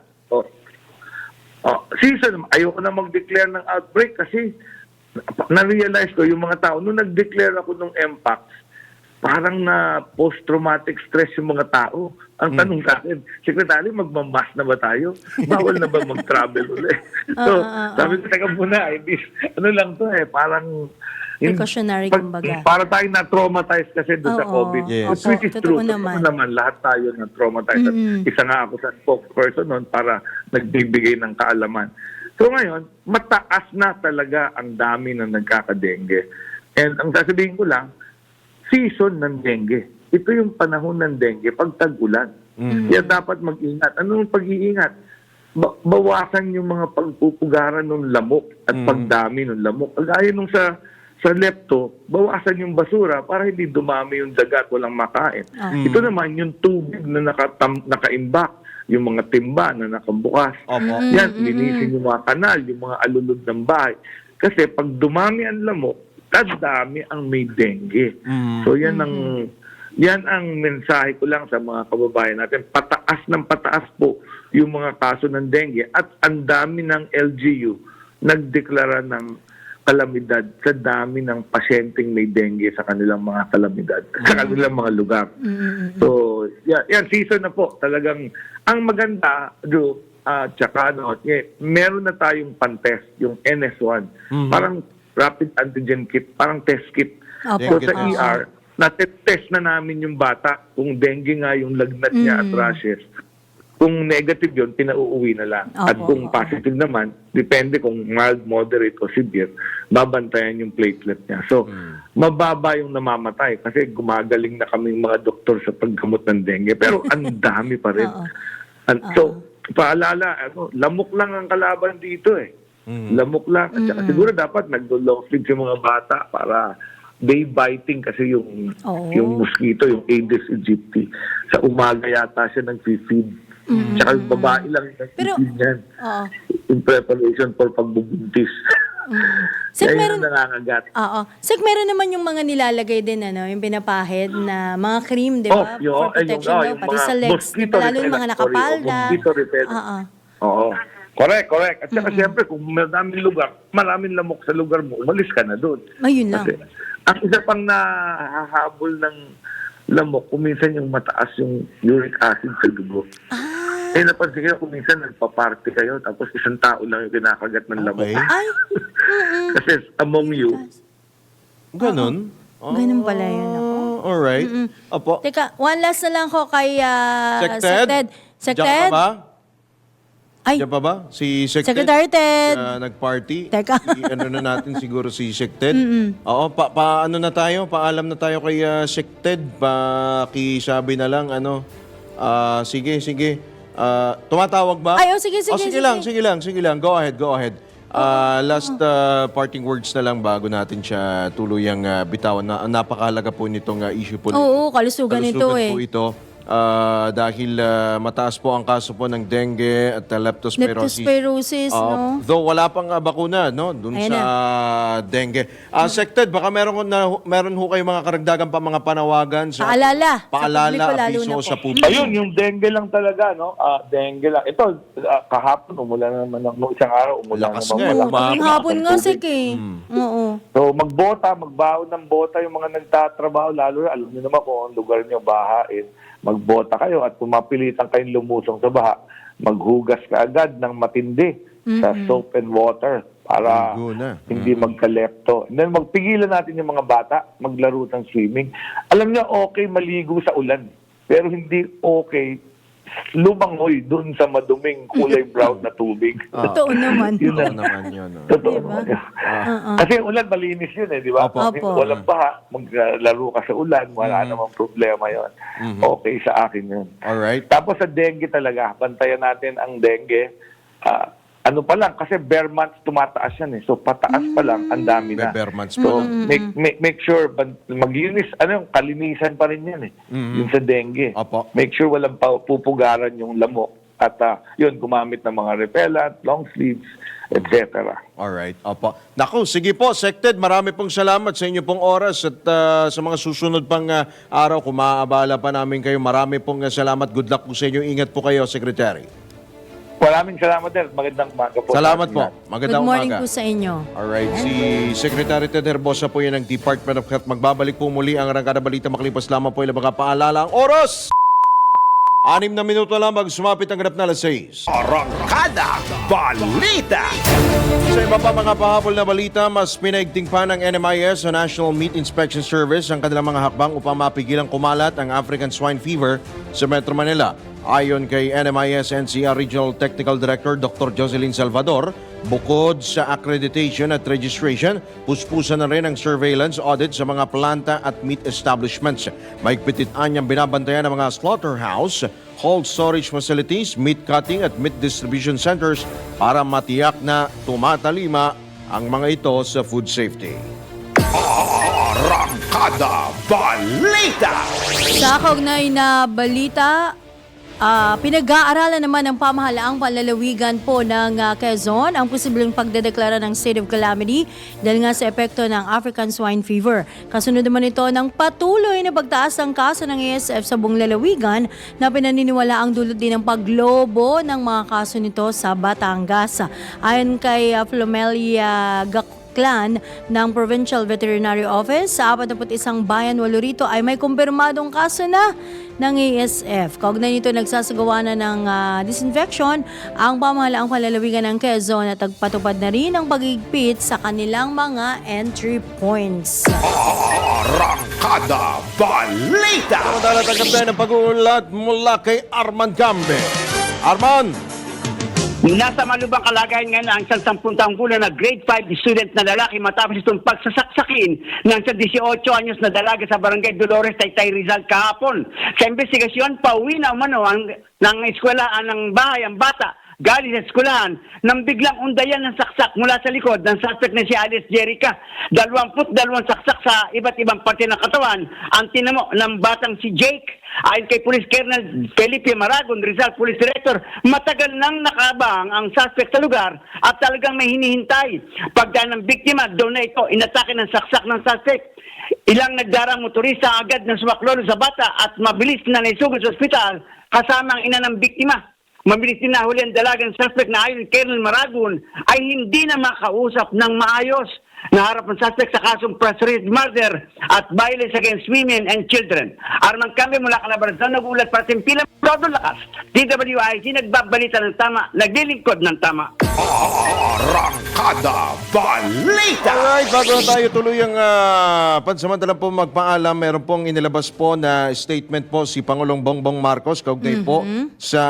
Season, ayoko na mag-declare ng outbreak kasi na-realize ko yung mga tao, nung nag-declare ako ng MPAX, parang na post-traumatic stress yung mga tao. Ang tanong sa akin, Secretary, magmamas na ba tayo? Bawal na ba mag-travel ulit? So, sabi ko, teka muna, ano lang to parang Precautionary, kumbaga. para tayo na-traumatize kasi doon sa Oo. COVID. Yes. Which is true. Totoo Totoo naman. naman. Lahat tayo na-traumatize. At isa nga ako sa spokesperson noon para nagbibigay ng kaalaman. So ngayon, mataas na talaga ang dami na nagkakadengue. And ang sasabihin ko lang, season ng dengue. Ito yung panahon ng dengue pag tag-ulan. Kaya dapat mag-ingat. Anong pag-iingat? bawasan yung mga pagpupugaran ng lamok at pagdami ng lamok. Gaya nung sa lepto, bawasan yung basura para hindi dumami yung dagat, walang makain. Ito naman yung tubig na nakaimbak, yung mga timba na nakabukas. Yan, linisin yung mga kanal, yung mga alulod ng bahay. Kasi pag dumami ang lamok, dadami ang may dengue. So yan ang mensahe ko lang sa mga kababayan natin. Pataas ng pataas po yung mga kaso ng dengue at ang dami ng LGU nagdeklara ng kalamidad sa dami ng pasyenteng may dengue sa kanilang mga kalamidad, sa kanilang mga lugar. So, yan season na po. Talagang ang maganda, Drew, tsaka meron na tayong pan-test, yung NS1. Parang rapid antigen kit, parang test kit. So sa ER, na-test na namin yung bata kung dengue nga yung lagnat niya at rashes. Kung negative yun, pinauuwi na lang. At kung positive naman, depende kung mild, moderate o severe, babantayan yung platelet niya. So, mababa yung namamatay kasi gumagaling na kaming mga doktor sa paggamot ng dengue. Pero ang dami pa rin. So, paalala, lamok lang ang kalaban dito eh. Lamok lang. At saka siguro dapat nag-long sleep yung mga bata para day biting kasi yung mosquito, yung Aedes aegypti. Sa umaga yata siya nag-feed. Tsaka yung babae lang nag-feed niyan. In preparation for pagbubuntis. Sik, Kaya meron, yun ang nangangagat. Sik, meron naman yung mga nilalagay din, yung pinapahid na mga cream, di ba? For protection daw, pati sa legs. Lalo yung mga nakapalda. Mosquito repellent. Oo. Correct. At saka siyempre, kung maraming lamok sa lugar mo, umalis ka na doon. Ayun lang. Kasi, ang isa pang nahahabol ng lamok, kuminsan yung mataas yung uric acid sa dugo. Napansin kayo, kuminsan nagpa-party kayo, tapos isang tao lang yung kinakagat ng lamok. Ay! Kasi among you. Ganun? Ganun pala yun ako. Alright. Opo. Teka, one last na lang ko kay Sected? Sected? Diyan ka ba? Ay, Diyan pa ba? Si Sected? Secretary Ted. Nag-party. Teka. Ano na natin siguro si Sected. Oo, ano na tayo? Paalam na tayo kay Sected. Pakisabi na lang, sige. Tumatawag ba? Ay, sige. Sige lang. Go ahead. Last parting words na lang bago natin siya tuluyang bitawan. Napakahalaga po nitong issue po. Oo, kalusugan ito po ito. Dahil mataas po ang kaso po ng dengue at leptospirosis. Leptospirosis, no? Though wala pang bakuna, no? Dun Ayan sa dengue. Sected, baka meron ho kayong mga karagdagan pa mga panawagan sa Paalala, abiso sa publiko. Ayun, yung dengue lang talaga, no? Dengue lang. Ito, kahapon, umulan naman nung isang araw, umulan Lakas naman. nga, Ang hapon nga, Sik, eh. Oo. So, magbaon ng bota yung mga nagtatrabaho, lalo na, alam niyo naman kung ang lugar niyo, bahain. Magbota kayo at kung mapilitan kayong lumusong sa baha, maghugas ka agad ng matindi sa soap and water para hindi magka-lepto. And then magpigilan natin yung mga bata maglaro ng swimming. Alam niyo, okay maligo sa ulan, pero hindi okay lumangoy dun sa maduming kulay brown na tubig. Totoo naman. Totoo naman yun. Totoo Diba? naman. Kasi yung ulan, malinis yun di ba? Opo. Walang baha, maglaro ka sa ulan, wala namang problema yon. Okay sa akin yun. Alright. Tapos sa dengue talaga, bantayan natin ang dengue. Ano pa lang, kasi bare months tumataas yan So pataas pa lang, ang dami na. Bare months So make sure, maglinis, kalinisan pa rin yan Yung sa dengue. Opo. Make sure walang pupugaran yung lamok. At yun, gumamit ng mga repellent, long sleeves, etc. Alright, opo. Naku, sige po, Sected, marami pong salamat sa inyo pong oras at sa mga susunod pang araw, kung maaabala pa namin kayo, marami pong salamat. Good luck po sa inyo. Ingat po kayo, Secretary. Maraming salamat din. Magandang umaga po. Salamat po. Good Magandang morning umaga. po sa inyo. Alright, si Secretary Ted Herbosa po yan ng Department of Health. Magbabalik po muli ang Arangkada Balita makalipas lamang po ilang mga paalala ang oras. 6 na minuto lamang, sumapit ang ganap na alas 6. Arangkada Balita. Sa iba pa mga pahabol na balita, mas pinaigting pa ng NMIS o National Meat Inspection Service ang kanilang mga hakbang upang mapigilang kumalat ang African Swine Fever sa Metro Manila. Ayon kay NMIS NCR Regional Technical Director Dr. Jocelyn Salvador, Bukod sa accreditation at registration, puspusan na rin ang surveillance audit sa mga planta at meat establishments. Maigpititaan niyang binabantayan ng mga slaughterhouse, cold storage facilities, meat cutting at meat distribution centers para matiyak na tumatalima ang mga ito sa food safety. Arangkada Balita! Sa kaugnay na balita, pinag-aaralan naman ng pamahalaang panlalawigan po ng Quezon ang posibleng pagdedeklara ng state of calamity dahil nga sa epekto ng African swine fever. Kasunod naman ito ng patuloy na pagtaas ng kaso ng ASF sa buong lalawigan na pinaniniwala ang dulot din ng paglobo ng mga kaso nito sa Batangas. Ayon kay Flomelia Clan ng Provincial Veterinary Office, sa 41 bayan walo rito ay may kumpirmadong kaso na ng ASF. Kaugnay nito, nagsasagawa na ng disinfection ang pamahalaang panlalawigan ng Quezon at nagpatupad na rin ang pagigpit sa kanilang mga entry points. Arangkada Balita! Samantala, tanggap tayo ng pag-uulat mula kay Arman Cambe. Arman! Nasa malubang kalagayan ngayon ang isang 10 taong gulang na grade 5 student na lalaki matapos itong pagsasaksakin ng sa 18 anyos na dalaga sa barangay Dolores, Taytay, Rizal kahapon. Sa investigasyon, pauwi na umano ng eskwelahan ng bahay ang bata galing sa eskwelahan nang biglang undayan ng saksak mula sa likod ng suspect na si Alice Jerica. 22 saksak sa iba't ibang parte ng katawan ang tinamo ng batang si Jake. Ayon kay Police Colonel Felipe Maragon, Rizal Police Director, matagal nang nakabang ang suspect sa lugar at talagang may hinihintay. Pagdaan ng biktima, doon na ito inatake ng saksak ng suspect. Ilang nagdarang motorista agad na sumaklolo sa bata at mabilis na naisugod sa ospital kasama ang ina ng biktima. Mabilis din nahuli ang dalagang suspect na ayon kay Colonel Maragon ay hindi na makausap ng maayos. Naharap ang suspect sa kasong frustrated murder at violence against women and children. Arman Cambe mula Calabarzon, nag-ulat para sa Pilang Todo Lakas. DWIC nagbabalita ng tama, naglilingkod ng tama. Arangkada Balita! Alright, bago na tayo tuloy ang pansamantalang po magpaalam, meron pong inilabas po na statement po si Pangulong Bongbong Marcos kaugnay po sa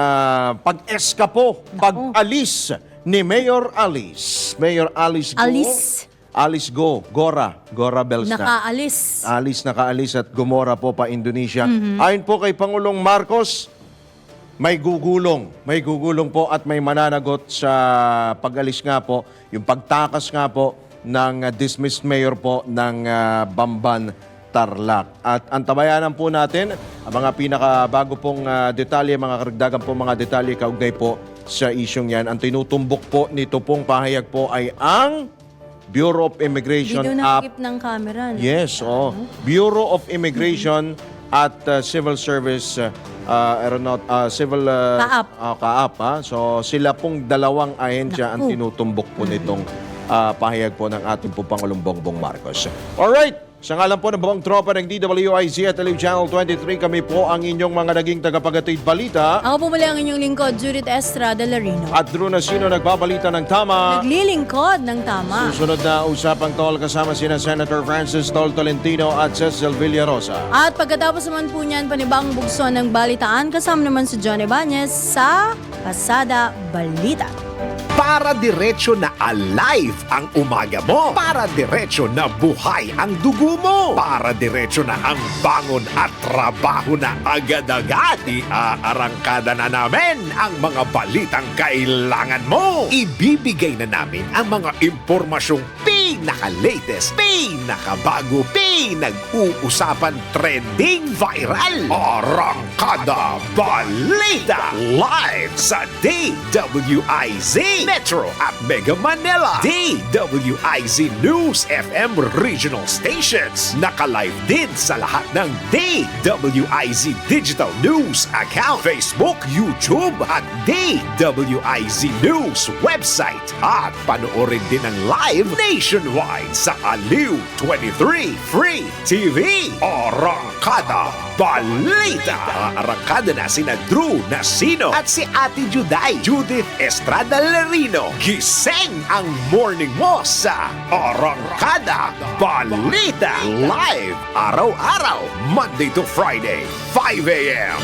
pag-eskapo, pag-alis ni Mayor Alice. Mayor Alice Go. Alice Go, Gora Belsna. Nakaalis at gumora po pa Indonesia. Ayon po kay Pangulong Marcos, may gugulong po at may mananagot sa pag-alis nga po, yung pagtakas nga po ng dismissed mayor po ng Bamban, Tarlac. At antabayanan po natin ang mga pinakabago pong detalye, mga karagdagan po mga detalye kaugnay po sa isyong yan. Ang tinutumbok po nito pong pahayag po ay ang Bureau of Immigration Hindi daw nakikip ng camera. No? Yes, Bureau of Immigration at Civil Service Kaap. So sila pong dalawang ahensya ang tinutumbok po nitong pahayag po ng ating po Pangulong Bongbong Marcos. Alright, sa ngalan po ng buong tropa ng DWIZ at Live Channel 23, kami po ang inyong mga naging tagapagatid balita. Ako po muli ang inyong lingkod, Judith Estrada Larino. At Drew Nasino nagbabalita ng tama. Naglilingkod ng tama. Susunod na usapang tol kasama sina Senator Francis Tol Tolentino at Cecil Villarosa. At pagkatapos naman po niyan, panibang bugson ng balitaan, kasama naman si John Ibanez sa Pasada Balita. Para diretso na alive ang umaga mo. Para diretso na buhay ang dugo mo. Para diretso na ang bangon at trabaho na agad-agad. Iarangkada na namin ang mga balitang kailangan mo. Ibibigay na namin ang mga impormasyong pinaka-latest, pinakabago, pinag-uusapan, trending, viral. Arangkada Balita. Live sa DWIZ Metro at Mega Manila. DWIZ News FM regional stations. Naka-live din sa lahat ng DWIZ Digital News account, Facebook, YouTube at DWIZ News website. At panoorin din ang live nationwide sa Aliw 23 Free TV. Arangkada Balita. Arangkada na sina Drew Nasino at si Ate Juday, Judith Estrada Larino. Gising ang morning mo sa Arangkada Balita. Live araw-araw, Monday to Friday, 5 a.m.